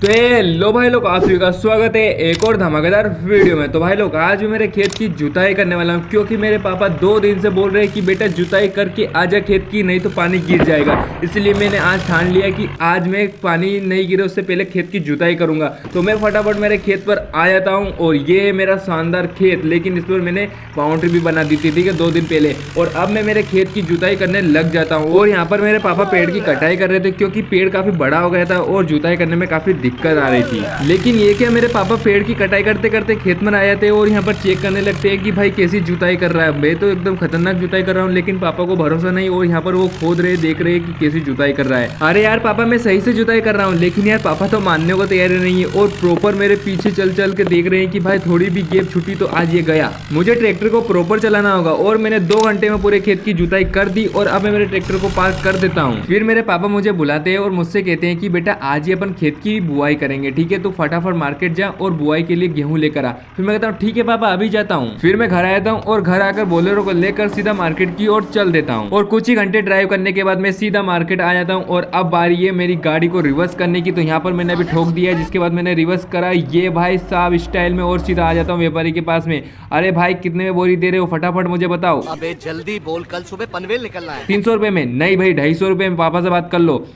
तो लो भाई लोग, आप सभी का स्वागत है एक और धमाकेदार वीडियो में। तो भाई लोग, आज मैं मेरे खेत की जुताई करने वाला हूँ, क्योंकि मेरे पापा 2 दिन से बोल रहे हैं कि बेटा जुताई करके आजा खेत की, नहीं तो पानी गिर जाएगा। इसलिए मैंने आज ठान लिया कि आज मैं पानी नहीं गिरे उससे पहले खेत की जुताई करूंगा। तो मैं फटाफट मेरे खेत पर आ जाता हूँ और ये है मेरा शानदार खेत, लेकिन इस पर मैंने बाउंड्री भी बना दी थी, ठीक है, 2 दिन पहले। और अब मैं मेरे खेत की जुताई करने लग जाता हूँ। और यहाँ पर मेरे पापा पेड़ की कटाई कर रहे थे, क्योंकि पेड़ काफी बड़ा हो गया था और जुताई करने में काफी दिक्कत आ रही थी। लेकिन ये क्या, मेरे पापा पेड़ की कटाई करते करते खेत में आ जाते हैं और यहाँ पर चेक करने लगते हैं कि भाई कैसी जुताई कर रहा है। मैं तो एकदम खतरनाक जुताई कर रहा हूँ, लेकिन पापा को भरोसा नहीं, और यहाँ पर वो खोद रहे, देख रहे कि कैसी जुताई कर रहा है। अरे यार पापा, मैं सही से जुताई कर रहा हूँ, लेकिन यार पापा तो मानने को तैयार नहीं है और प्रॉपर मेरे पीछे चल चल के देख रहे हैं कि भाई थोड़ी भी गैप छुटी तो आज ये गया। मुझे ट्रैक्टर को प्रॉपर चलाना होगा और मैंने 2 घंटे में पूरे खेत की जुताई कर दी और अब मैं मेरे ट्रैक्टर को पार्क कर देता हूँ। फिर मेरे पापा मुझे बुलाते हैं और मुझसे कहते हैं कि बेटा आज ही अपन खेत की बुआई करेंगे, ठीक है, तो फटाफट मार्केट जा और बुआई के लिए गेहूं लेकर आ। फिर मैं कहता हूँ ठीक है पापा, अभी जाता हूँ। फिर मैं घर आता हूँ और घर आकर बोलेरो को लेकर सीधा मार्केट की ओर चल देता हूँ। और कुछ ही घंटे ड्राइव करने के बाद मैं सीधा मार्केट आ जाता हूँ। और अब बारी है मेरी गाड़ी को रिवर्स करने की, तो यहाँ पर मैंने अभी ठोक दिया, जिसके बाद मैंने रिवर्स करा ये भाई साहब स्टाइल में, और सीधा आ जाता हूँ व्यापारी के पास में। अरे भाई कितने में बोरी दे रहे हो, फटाफट मुझे बताओ। अबे जल्दी बोल, कल सुबह पनवेल निकलना है। 300 रुपए में? नहीं भाई, 250 रुपए में। पापा से बात कर लो,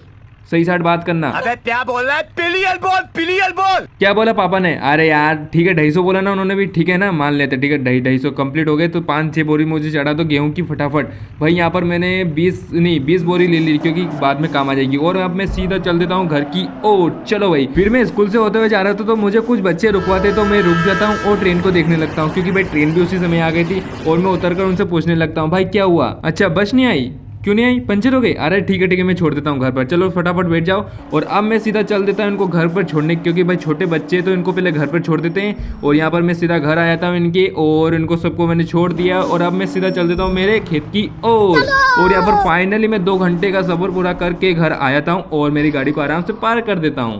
सही साइड बात करना। अबे क्या बोल रहा है? पिलियल बोल, पिलियल बोल। क्या बोला पापा ने? अरे यार ठीक है, 250 बोला ना उन्होंने भी, ठीक है ना, मान लेते, ठीक है, 250 कंप्लीट हो गए। तो 5-6 बोरी मुझे चढ़ा दो गेहूं की फटाफट। भाई यहाँ पर मैंने 20 बोरी ले ली, क्योंकि बाद में काम आ जाएगी। और अब मैं सीधा चल देता हूँ घर की ओर। चलो भाई, फिर मैं स्कूल से होते हुए जा रहा था, तो मुझे कुछ बच्चे रुकवाते, तो मैं रुक जाता हूँ और ट्रेन को देखने लगता हूँ, क्योंकि भाई ट्रेन भी उसी समय आ गई थी। और मैं उतर कर उनसे पूछने लगता हूँ, भाई क्या हुआ? अच्छा बस नहीं आई? क्यों नहीं आई? पंचर हो गई? अरे ठीक है मैं छोड़ देता हूँ घर पर, चलो फटाफट बैठ जाओ। और अब मैं सीधा चल देता हूँ इनको घर पर छोड़ने, क्योंकि भाई छोटे बच्चे तो इनको पहले घर पर छोड़ देते हैं। और यहाँ पर मैं सीधा घर आ जाता हूँ इनके, और इनको सबको मैंने छोड़ दिया। और अब मैं सीधा चल देता हूँ मेरे खेत की ओर। और यहाँ पर फाइनली मैं 2 घंटे का सफर पूरा करके घर आ जाता हूँ और मेरी गाड़ी को आराम से पार्क कर देता हूँ।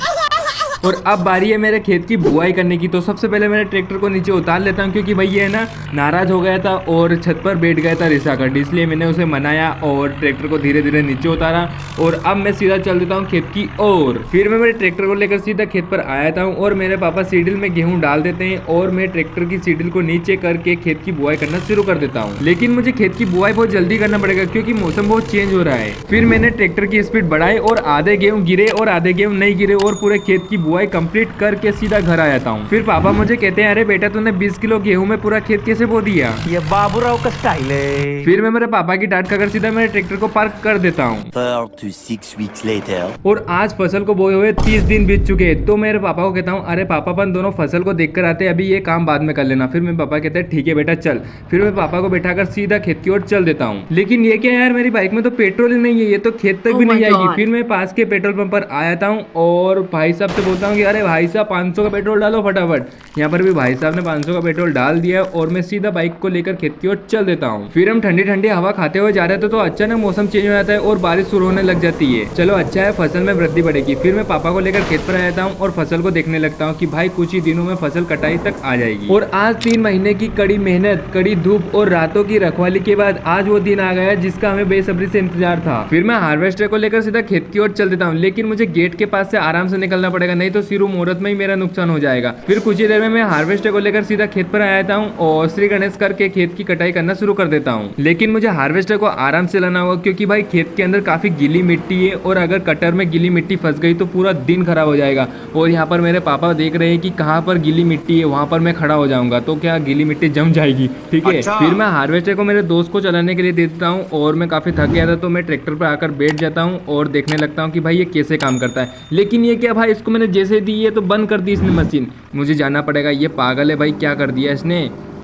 और अब बारी है मेरे खेत की बुआई करने की। तो सबसे पहले मैंने ट्रैक्टर को नीचे उतार लेता हूँ, क्योंकि भाई ये है ना नाराज हो गया था और छत पर बैठ गया था रिसाकर, इसलिए मैंने उसे मनाया और ट्रैक्टर को धीरे धीरे नीचे उतारा। और अब मैं सीधा चल देता हूँ खेत की ओर। फिर मैं मेरे ट्रैक्टर को लेकर सीधा खेत पर आ जाता हूँ और मेरे पापा सीडिल में गेहूँ डाल देते हैं और मैं ट्रैक्टर की सीडिल को नीचे करके खेत की बुआई करना शुरू कर देता हूँ। लेकिन मुझे खेत की बुआई बहुत जल्दी करना पड़ेगा, क्योंकि मौसम बहुत चेंज हो रहा है। फिर मैंने ट्रैक्टर की स्पीड बढ़ाई और आधे गेहूँ गिरे और आधे गेहूँ नहीं गिरे, और पूरे खेत की बुआई कंप्लीट के सीधा घर आ जाता हूँ। फिर पापा मुझे कहते हैं, अरे बेटा तूने 20 किलो गेहूं में पूरा खेत कैसे बो दिया? ये बाबूराव का स्टाइल है। फिर मैं मेरे पापा की डांट खाकर सीधा मेरे ट्रैक्टर को पार्क कर देता हूँ। 4 to 6 weeks later. और आज फसल को बोए हुए 30 दिन बीत चुके हैं। तो मेरे पापा को कहता हूँ, अरे पापा अपन दोनों फसल को देख कर आते हैं, अभी ये काम बाद में कर लेना। फिर मेरे पापा कहते हैं ठीक है बेटा चल। फिर मैं पापा को बैठाकर सीधा खेत की ओर चल देता हूँ। लेकिन ये क्या यार, मेरी बाइक में तो पेट्रोल ही नहीं है, ये तो खेत तक भी नहीं आएगी। फिर मैं पास के पेट्रोल पंप पर आ जाता हूँ और भाई साहब से बोलता हूँ कि अरे भाई साहब 500 का पेट्रोल डालो फटाफट। यहाँ पर भी भाई साहब ने 500 का पेट्रोल डाल दिया और मैं सीधा बाइक को लेकर खेत की ओर चल देता हूँ। फिर हम ठंडी ठंडी हवा खाते हुए जा रहे थे, तो अचानक मौसम चेंज हो जाता है और बारिश शुरू होने लग जाती है। चलो अच्छा है, फसल में वृद्धि बढ़ेगी। फिर मैं पापा को लेकर खेत पर आ जाता हूँ और फसल को देखने लगता हूँ कि भाई कुछ ही दिनों में फसल कटाई तक आ जाएगी। और आज 3 महीने की कड़ी मेहनत, कड़ी धूप और रातों की रखवाली के बाद आज वो दिन आ गया जिसका हमें बेसब्री से इंतजार था। फिर मैं हार्वेस्टर को लेकर सीधा खेत की ओर चल देता हूँ, लेकिन मुझे गेट के पास से आराम से निकलना पड़ेगा, नहीं तो सिरू मुहूर्त में ही मेरा नुकसान हो जाएगा। फिर कुछ ही देर में मैं हार्वेस्टर को लेकर सीधा खेत पर आ जाता हूँ और श्री गणेश करके खेत की कटाई करना शुरू कर देता हूँ। लेकिन मुझे हार्वेस्टर को आराम से लाना होगा, क्योंकि भाई खेत के अंदर काफी गीली मिट्टी है और अगर कटर में गीली मिट्टी फंस गई तो पूरा दिन खराब हो जाएगा। और यहाँ पर मेरे पापा देख रहे हैं कि कहाँ पर गीली मिट्टी है, वहाँ पर मैं खड़ा हो जाऊंगा तो क्या गीली मिट्टी जम जाएगी, ठीक है। अच्छा। फिर मैं हार्वेस्टर को मेरे दोस्त को चलाने के लिए दे देता हूँ और मैं काफी थक गया था, तो मैं ट्रैक्टर पर आकर बैठ जाता हूँ और देखने लगता हूँ कि भाई ये कैसे काम करता है। लेकिन ये क्या भाई, इसको मैंने जैसे दी है तो बंद कर दी इसने मशीन। मुझे जाना पड़ेगा, ये पागल है भाई, क्या कर दिया इसने?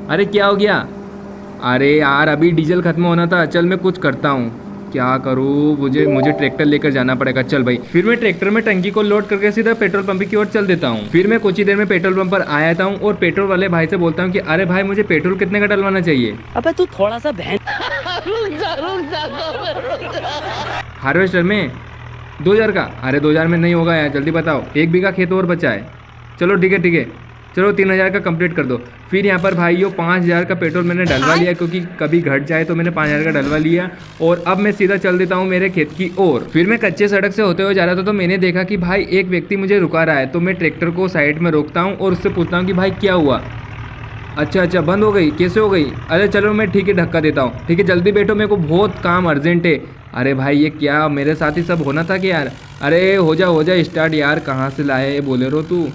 अरे क्या हो गया? अरे यार अभी डीजल खत्म होना था, चल मैं कुछ करता हूँ, क्या करूँ, मुझे ट्रैक्टर लेकर जाना पड़ेगा। चल भाई, फिर मैं ट्रैक्टर में टंकी को लोड करके सीधा पेट्रोल पंप की ओर चल देता हूँ। फिर मैं कुछ ही देर में पेट्रोल पंप पर आ जाता हूँ और पेट्रोल वाले भाई से बोलता हूँ कि अरे भाई मुझे पेट्रोल कितने का डलवाना चाहिए? अबे तू थोड़ा सा हार्वेस्टर में 2000 का? अरे 2000 में नहीं होगा यार, जल्दी बताओ, 1 बीघा खेत और बचा है। चलो ठीक है चलो 3000 का कंप्लीट कर दो। फिर यहाँ पर भाइयों 5000 का पेट्रोल मैंने डलवा लिया, क्योंकि कभी घट जाए तो मैंने 5000 का डलवा लिया। और अब मैं सीधा चल देता हूँ मेरे खेत की ओर। फिर मैं कच्चे सड़क से होते हुए जा रहा था, तो मैंने देखा कि भाई एक व्यक्ति मुझे रुका रहा है। तो मैं ट्रैक्टर को साइड में रोकता हूँ और उससे पूछता हूँ कि भाई क्या हुआ। अच्छा बंद हो गई, कैसे हो गई? अरे चलो मैं ठीक है धक्का देता हूँ। ठीक है जल्दी बैठो, मेरे को बहुत काम अर्जेंट है। अरे भाई ये क्या मेरे साथ ही सब होना था कि यार। अरे हो जा स्टार्ट यार, कहाँ से लाए बोलेरो तू।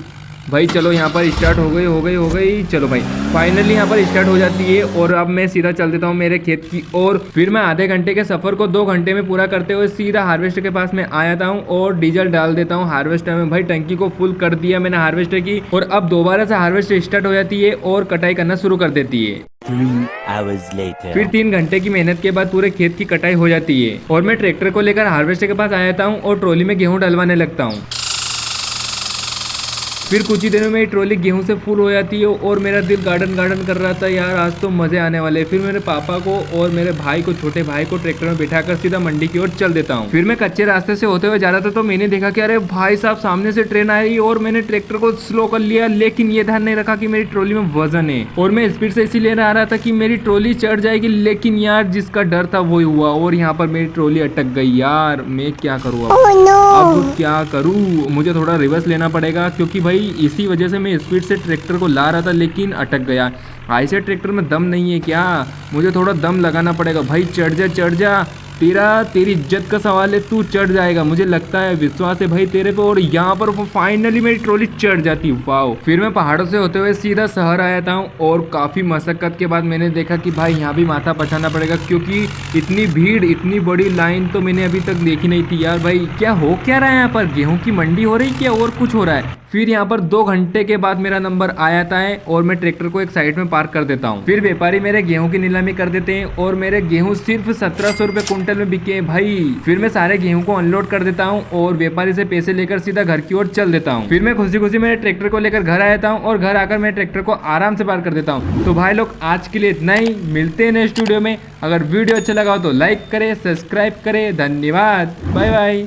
भाई चलो यहाँ पर स्टार्ट हो गई। चलो भाई फाइनली यहाँ पर स्टार्ट हो जाती है। और अब मैं सीधा चल देता हूँ मेरे खेत की ओर। फिर मैं आधे घंटे के सफ़र को 2 घंटे में पूरा करते हुए सीधा हार्वेस्टर के पास में आ जाता हूँ और डीजल डाल देता हूँ हार्वेस्टर में। भाई टंकी को फुल कर दिया मैंने हार्वेस्टर की। और अब दोबारा से हार्वेस्टर स्टार्ट हो जाती है और कटाई करना शुरू कर देती है। 3 hours later. फिर 3 घंटे की मेहनत के बाद पूरे खेत की कटाई हो जाती है। और मैं ट्रैक्टर को लेकर हार्वेस्टर के पास आ जाता हूँ और ट्रॉली में गेहूँ डलवाने लगता हूँ। फिर कुछ ही दिनों में ये ट्रॉली गेहूं से फुल हो जाती है और मेरा दिल गार्डन कर रहा था यार, आज तो मज़े आने वाले। फिर मेरे पापा को और मेरे भाई को, छोटे भाई को ट्रैक्टर में बिठाकर सीधा मंडी की ओर चल देता हूँ। फिर मैं कच्चे रास्ते से होते हुए जा रहा था, तो मैंने देखा कि अरे भाई साहब सामने से ट्रेन आई और मैंने ट्रैक्टर को स्लो कर लिया। लेकिन ये ध्यान नहीं रखा कि मेरी ट्रॉली में वजन है और मैं स्पीड से इसीलिए आ रहा था कि मेरी ट्रॉली चढ़ जाएगी। लेकिन यार जिसका डर था वही हुआ और यहाँ पर मेरी ट्रॉली अटक गई। यार मैं क्या करूँ अब क्या करूँ? मुझे थोड़ा रिवर्स लेना पड़ेगा, क्योंकि भाई इसी वजह से मैं स्पीड से ट्रैक्टर को ला रहा था लेकिन अटक गया। ऐसे ट्रैक्टर में दम नहीं है क्या? मुझे थोड़ा दम लगाना पड़ेगा। भाई चढ़ जा, तेरी इज्जत का सवाल है, तू चढ़ जाएगा, मुझे लगता है, विश्वास है भाई तेरे पे। और यहाँ पर फाइनली मेरी ट्रॉली चढ़ जाती है। वाओ। फिर मैं पहाड़ों से होते हुए सीधा शहर आया था और काफ़ी मशक्कत के बाद मैंने देखा कि भाई यहाँ भी माथा पछाना पड़ेगा, क्योंकि इतनी भीड़, इतनी बड़ी लाइन तो मैंने अभी तक देखी नहीं थी। यार भाई क्या हो क्या रहा है यहाँ पर? गेहूँ की मंडी हो रही क्या और कुछ हो रहा है? फिर यहाँ पर 2 घंटे के बाद मेरा नंबर आ जाता है और मैं ट्रैक्टर को एक साइड में पार्क कर देता हूँ। फिर व्यापारी मेरे गेहूं की नीलामी कर देते हैं और मेरे गेहूं सिर्फ 1700 रुपए कुंटल में बिके भाई। फिर मैं सारे गेहूं को अनलोड कर देता हूँ और व्यापारी से पैसे लेकर सीधा घर की ओर चल देता हूँ। फिर मैं खुशी मेरे ट्रैक्टर को लेकर घर आ जाता हूँ और घर आकर मैं ट्रैक्टर को आराम से पार्क कर देता हूँ। तो भाई लोग आज के लिए इतना ही, मिलते हैं नेक्स्ट वीडियो में। अगर वीडियो अच्छा लगा हो तो लाइक करे, सब्सक्राइब करे। धन्यवाद, बाय बाय।